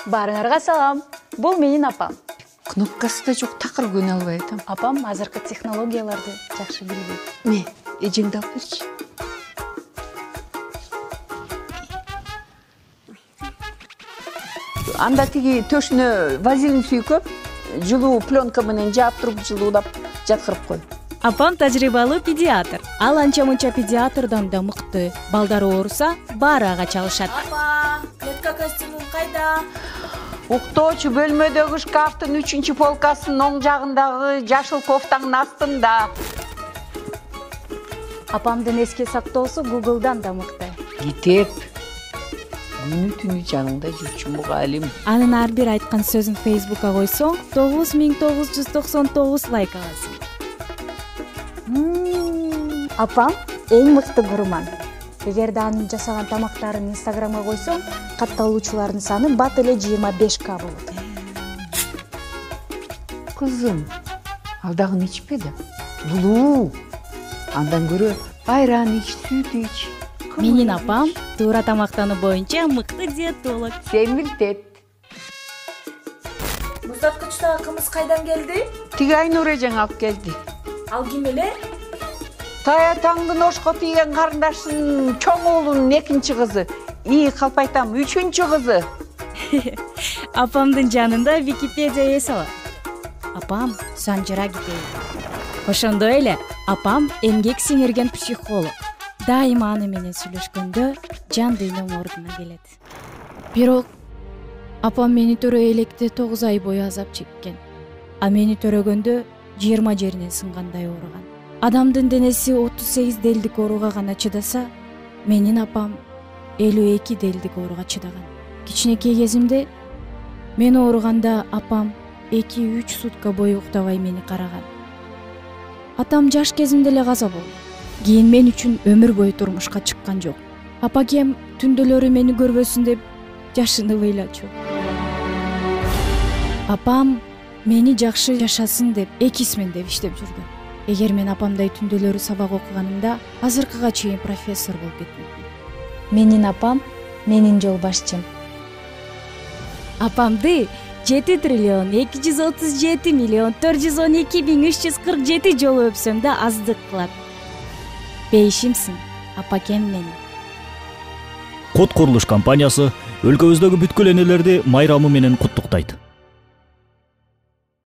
Баарыңарга салам. Бул менин апам. Кнопкасы да жок, такыр көне албай атам. Апам азыркы технологияларды жакшы билбейт. Не, эжеңди алып берчи. Анда тиги төшүнө вазелин сүйкөп, жылуу пленка менен жаап туруп жылуулап жаткырып кой. Апам тажрыйбалуу педиатр. Ал анча-мунча педиатрдан да мыкты. Балдар ооруса, баары ага чалышат. Апа, клетка костюмум кайда? Уктоочу бөлмөдөгү шкафтын 3-чү полкасынын оң жагындагы жашыл кофтанын астында. Апамдын эске сактоосу Google'дан да мыкты. Кетеп. Күнү-түнү жаныңда жүрчү мугалим. Анын ар бир айткан сөзүн Facebook'a койсоң, 9999 лайк аласың. Апам эң мыкты гурман. Эгерде анын жасаган тамактарын Instagram'a койсоң, катталуучулардын саны бат эле 25K болот. Кызым, ал дагы ичпе да. Булуу. Андан көрө айран ич, сүт ич. Менин апам туура тамактануу боюнча мыкты диетолог. Сен билет. Муздаткычтагы кымыз кайдан келди? Тиги Айнур эжең алып келди. Ал ким эле? Тая таңдын ошко тийген карындашынын чоң уулунун 2-чи кызы. Калп айтам, 3-чү кызы. Апамдын жанында Википедия эсалат. Апам санжыра кетейин. Ошондой эле апам эмгек сиңирген психолог. Дайыма аны менен сүйлөшкөндө жан дүйнөм ордуна келет. Бирок апам мени төрөй электе 9 ай бою азап чеккен. А мени төрөгөндө 20 жеринен сынгандай ооруган. Адамдын денеси 38 делдик ооруга гана чыдаса, менин апам 52 делдик ооруга чыдаган. Кичинекей кезимде мен ооруганда апам 2-3 сутка бою уктабай мени караган. Атам жаш кезимде эле каза болду. Кийин мен үчүн өмүр бою турмушка чыккан жок. Апакем түндөлөрү мени көрбөсүн деп жашынып ыйлачу. Апам мени жакшы жашасын деп 2 сменде иштеп жүрдү. Эгер мен апамдай түндөлөрү сабак окуганымда, азыркыга чейин профессор болуп кетмекмин. Менин апам менин жол башчым. Апамды 7 триллион 237 миллион 412 bin 347 жолу өпсөм да аздык кылат. Бейишимсиң, апакем менин. Код курулуш компаниясы өлкөбүздөгү бүткүл энелерди майрамы менен куттуктайт.